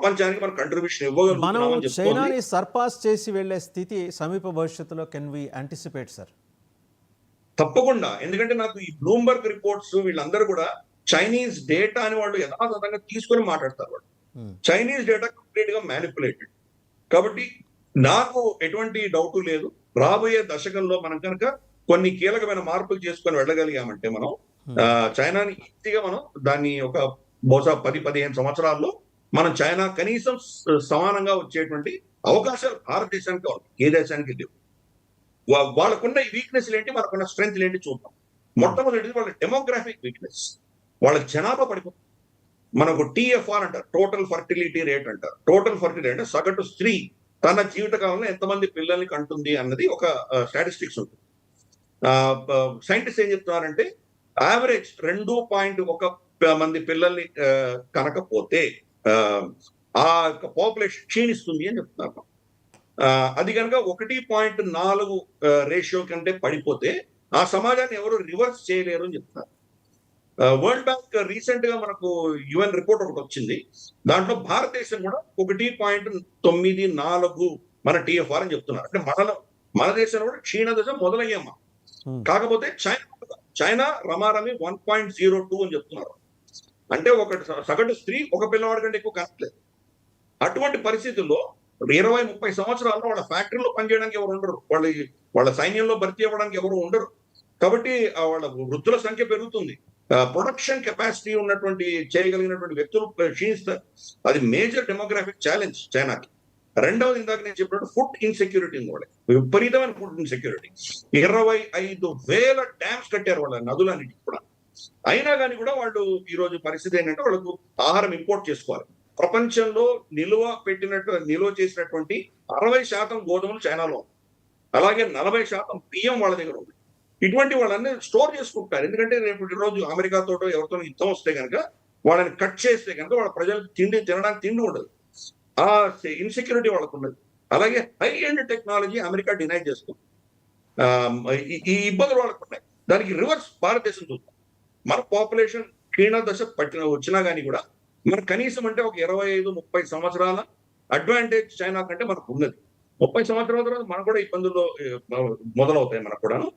ప్రపంచానికి మన కంట్రిబ్యూషన్ మనం ఇవ్వగలుగుతున్నామని చెప్తోంది. చైనాని సర్పాస్ చేసి వెళ్ళే స్థితి సమీప భవిష్యత్తులో కెన్ వి యాంటిసిపేట్ సార్? తప్పకుండా. ఎందుకంటే నాకు ఈ బ్లూంబర్గ్ రిపోర్ట్స్ వీళ్ళందరూ కూడా చైనీస్ డేటా అని వాళ్ళు యథాతథంగా తీసుకొని మాట్లాడతారు వాళ్ళు. చైనీస్ డేటా కంప్లీట్ గా మ్యానిపులేటెడ్. కాబట్టి నాకు ఎటువంటి డౌట్ లేదు. రాబోయే దశకంలో మనం కనుక కొన్ని కీలకమైన మార్పులు చేసుకొని వెళ్ళగలిగామంటే మనం చైనాని ఈజీగా మనం దాన్ని ఒక బహుశా 10-15 సంవత్సరాల్లో మనం చైనా కనీసం సమానంగా వచ్చేటువంటి అవకాశాలు భారతదేశానికి ఉన్నాయి, ఏ దేశానికి లేవు. వాళ్ళకున్న వీక్నెస్ ఏంటి, మనకున్న స్ట్రెంగ్త్ ఏంటి చూద్దాం. మొట్టమొదటిది వాళ్ళ డెమోగ్రాఫిక్ వీక్నెస్. వాళ్ళ జనాభా పడిపోతుంది. మనకు టీఎఫ్ఆర్ అంటారు, టోటల్ ఫర్టిలిటీ రేట్ అంటారు. టోటల్ ఫర్టిలిటీ అంటే సగటు స్త్రీ తన జీవిత కాలంలో ఎంతమంది పిల్లల్ని కంటుంది అన్నది ఒక స్టాటిస్టిక్స్ ఉంటుంది. సైంటిస్ట్ ఏం చెప్తున్నారంటే యావరేజ్ 2.1 మంది పిల్లల్ని కనకపోతే ఆ పాపులేషన్ క్షీణిస్తుంది అని చెప్తున్నారు. అది కనుక 1.4 రేషియో కంటే పడిపోతే ఆ సమాజాన్ని ఎవరు రివర్స్ చేయలేరు అని చెప్తున్నారు. వరల్డ్ బ్యాంక్ రీసెంట్ గా మనకు యుఎన్ రిపోర్ట్ ఒకటి వచ్చింది. దాంట్లో భారతదేశం కూడా 1.94 మన టిఎఫ్ఆర్ అని చెప్తున్నారు. అంటే మన దేశంలో కూడా క్షీణ దశ మొదలయ్యామా. కాకపోతే చైనా రమారమి 1.02 అని చెప్తున్నారు. అంటే ఒక సగటు స్త్రీ ఒక పిల్లవాడి కంటే ఎక్కువ కనట్లేదు. అటువంటి పరిస్థితుల్లో 20-30 సంవత్సరాల్లో వాళ్ళ ఫ్యాక్టరీలో పనిచేయడానికి ఎవరు ఉండరు, వాళ్ళ సైన్యంలో భర్తీ అవ్వడానికి ఎవరు ఉండరు. కాబట్టి వాళ్ళ వృద్ధుల సంఖ్య పెరుగుతుంది. ప్రొడక్షన్ కెపాసిటీ ఉన్నటువంటి చేయగలిగినటువంటి వ్యక్తులు క్షీణిస్తారు. అది మేజర్ డెమోగ్రాఫిక్ ఛాలెంజ్ చైనాకి. రెండవది ఇందాక నేను చెప్పినట్టు ఫుడ్ ఇన్సెక్యూరిటీ కూడా విపరీతమైన ఫుడ్ ఇన్సెక్యూరిటీ. 25,000 డ్యామ్స్ కట్టారు వాళ్ళ నదులన్నిటికీ కూడా. అయినా కానీ కూడా వాళ్ళు ఈ రోజు పరిస్థితి ఏంటంటే వాళ్ళకు ఆహారం ఇంపోర్ట్ చేసుకోవాలి. ప్రపంచంలో నిల్వ చేసినటువంటి 60% గోధుమలు చైనాలో, అలాగే 40% బియ్యం వాళ్ళ దగ్గర ఉంది. ఇటువంటి వాళ్ళని స్టోర్ చేసుకుంటారు. ఎందుకంటే రేపు రోజు అమెరికాతో ఎవరితో యుద్ధం వస్తే కనుక వాళ్ళని కట్ చేస్తే కనుక వాళ్ళ ప్రజలకు తినడానికి తిండి ఉండదు. ఆ ఇన్సెక్యూరిటీ వాళ్ళకు ఉన్నది. అలాగే high end technology America deny చేస్తుంది. ఈ ఇబ్బందులు వాళ్ళకు ఉన్నాయి. దానికి రివర్స్ భారతదేశం చూస్తాం. మన పాపులేషన్ క్షీణ దశ వచ్చినా కానీ కూడా మనకు కనీసం అంటే ఒక 25-30 సంవత్సరాల అడ్వాంటేజ్ చైనా కంటే మనకు ఉన్నది. 30 సంవత్సరాల తర్వాత మనకు కూడా ఇబ్బందులు మొదలవుతాయి మనకు కూడాను.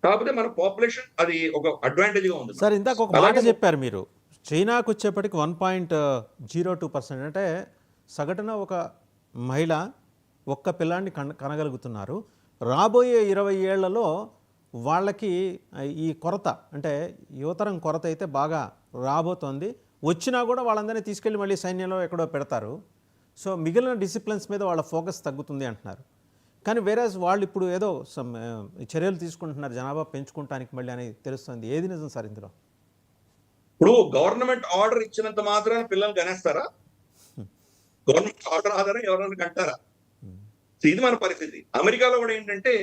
కాకపోతే మన పాపులేషన్ అది ఒక అడ్వాంటేజ్ గా ఉంది సార్. ఇందాక ఒక మాట చెప్పారు మీరు, చైనాకు వచ్చేప్పటికి 1.02%, అంటే సగటున ఒక మహిళ ఒక్క పిల్లాన్ని కనగలుగుతున్నారు. రాబోయే 20 ఏళ్లలో వాళ్ళకి ఈ కొరత, అంటే యువతరం కొరత అయితే బాగా రాబోతోంది. వచ్చినా కూడా వాళ్ళందరినీ తీసుకెళ్ళి మళ్ళీ సైన్యంలో ఎక్కడో పెడతారు. సో మిగిలిన డిసిప్లిన్స్ మీద వాళ్ళ ఫోకస్ తగ్గుతుంది అంటున్నారు. కానీ వేరే వాళ్ళు ఇప్పుడు ఏదో చర్యలు తీసుకుంటున్నారు జనాభా పెంచుకుంటానికి మళ్ళీ అని తెలుస్తుంది. ఏది నిజం సార్ ఇందులో? ఇప్పుడు గవర్నమెంట్ ఆర్డర్ ఇచ్చినంత మాత్రాన పిల్లలు కనేస్తారా? గవర్నమెంట్ ఆర్డర్ ఆధారం ఎవరైనా కంటారా? ఇది మన పరిస్థితి. అమెరికాలో కూడా ఏంటంటే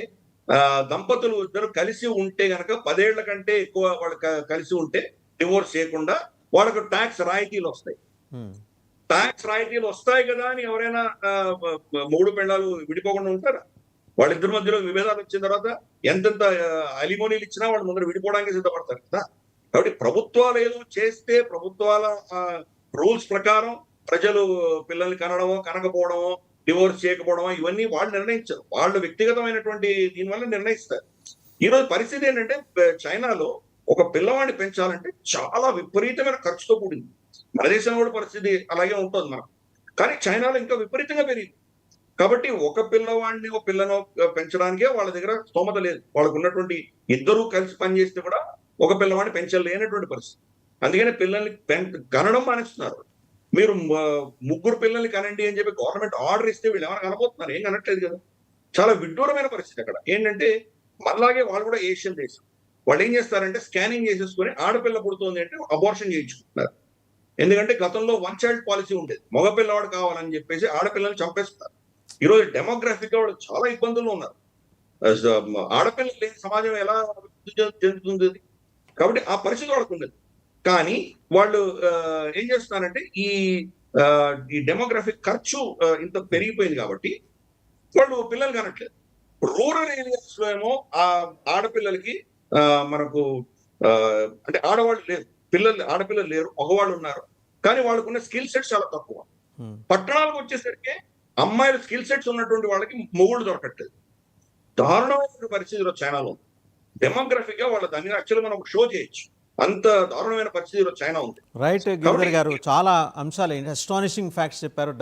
దంపతులు ఇద్దరు కలిసి ఉంటే గనక 10 ఏళ్ల కంటే ఎక్కువ వాళ్ళు కలిసి ఉంటే డివోర్స్ చేయకుండా వాళ్ళకు ట్యాక్స్ రాయితీలు వస్తాయి. ట్యాక్స్ రాయితీలు వస్తాయి కదా అని ఎవరైనా మూడు పెళ్ళాలు విడిపోకుండా ఉంటారా? వాళ్ళిద్దరి మధ్యలో విభేదాలు వచ్చిన తర్వాత ఎంతెంత అలిమోనీలు ఇచ్చినా వాళ్ళు ముందర విడిపోవడానికి సిద్ధపడతారు కదా. కాబట్టి ప్రభుత్వాలు ఏదో చేస్తే ప్రభుత్వాల రూల్స్ ప్రకారం ప్రజలు పిల్లల్ని కనడమో కనకపోవడమో డివోర్స్ చేయకపోవడమో ఇవన్నీ వాళ్ళు నిర్ణయించారు. వాళ్ళు వ్యక్తిగతమైనటువంటి దీనివల్ల నిర్ణయిస్తారు. ఈరోజు పరిస్థితి ఏంటంటే చైనాలో ఒక పిల్లవాడిని పెంచాలంటే చాలా విపరీతమైన ఖర్చుతో కూడింది. మన దేశంలో కూడా పరిస్థితి అలాగే ఉంటుంది మనకు. కానీ చైనాలో ఇంకా విపరీతంగా పెరిగింది. కాబట్టి ఒక పిల్లవాడిని ఒక పిల్లను పెంచడానికే వాళ్ళ దగ్గర స్తోమత లేదు. వాళ్ళకు ఉన్నటువంటి ఇద్దరు కలిసి పనిచేస్తే కూడా ఒక పిల్లవాడిని పెంచలేనటువంటి పరిస్థితి. అందుకనే పిల్లల్ని కనడం మానేస్తున్నారు. మీరు 3 పిల్లల్ని కనండి అని చెప్పి గవర్నమెంట్ ఆర్డర్ ఇస్తే వీళ్ళు ఏమైనా కనబోతున్నారు? ఏం కనట్లేదు కదా. చాలా విడ్డూరమైన పరిస్థితి అక్కడ. ఏంటంటే మనలాగే వాళ్ళు కూడా ఏషియన్ దేశం. వాళ్ళు ఏం చేస్తారంటే స్కానింగ్ చేసేసుకొని ఆడపిల్ల పుడుతుంది అంటే అబార్షన్ చేయించుకుంటున్నారు. ఎందుకంటే గతంలో 1 చైల్డ్ పాలసీ ఉండేది. మగపిల్లవాడు కావాలని చెప్పేసి ఆడపిల్లల్ని చంపేస్తున్నారు. ఈరోజు డెమోగ్రాఫిక్ గా వాళ్ళు చాలా ఇబ్బందుల్లో ఉన్నారు. ఆడపిల్లలు లేని సమాజం ఎలా చెందుతుంది? కాబట్టి ఆ పరిస్థితి వాళ్ళకు ఉండదు. కానీ వాళ్ళు ఏం చేస్తున్నారంటే ఈ డెమోగ్రాఫిక్ ఖర్చు ఇంత పెరిగిపోయింది కాబట్టి వాళ్ళు పిల్లలు కనట్లేదు. రూరల్ ఏరియాస్ లో ఏమో ఆ ఆడపిల్లలకి మనకు అంటే ఆడవాళ్ళు లేరు, ఆడపిల్లలు లేరు, మగవాళ్ళు ఉన్నారు. కానీ వాళ్ళకున్న స్కిల్ సెట్స్ చాలా తక్కువ. పట్టణాలకు వచ్చేసరికి అమ్మాయిలు స్కిల్ సెట్స్ ఉన్నటువంటి వాళ్ళకి మొగుళ్ళు దొరకట్లేదు. దారుణమైన పరిస్థితిలో చైనాలో ఉంది. డెమోగ్రఫిక్ గా వాళ్ళ దాన్ని యాక్చువల్గా మనం ఒక షో చేయొచ్చు. అంత దారుణమైన పరిస్థితిలో చైనా ఉంది. రైట్ గిరిధర్ గారు, చాలా అంశాలు అస్టానిషింగ్ ఫ్యాక్ట్స్ చెప్పారు.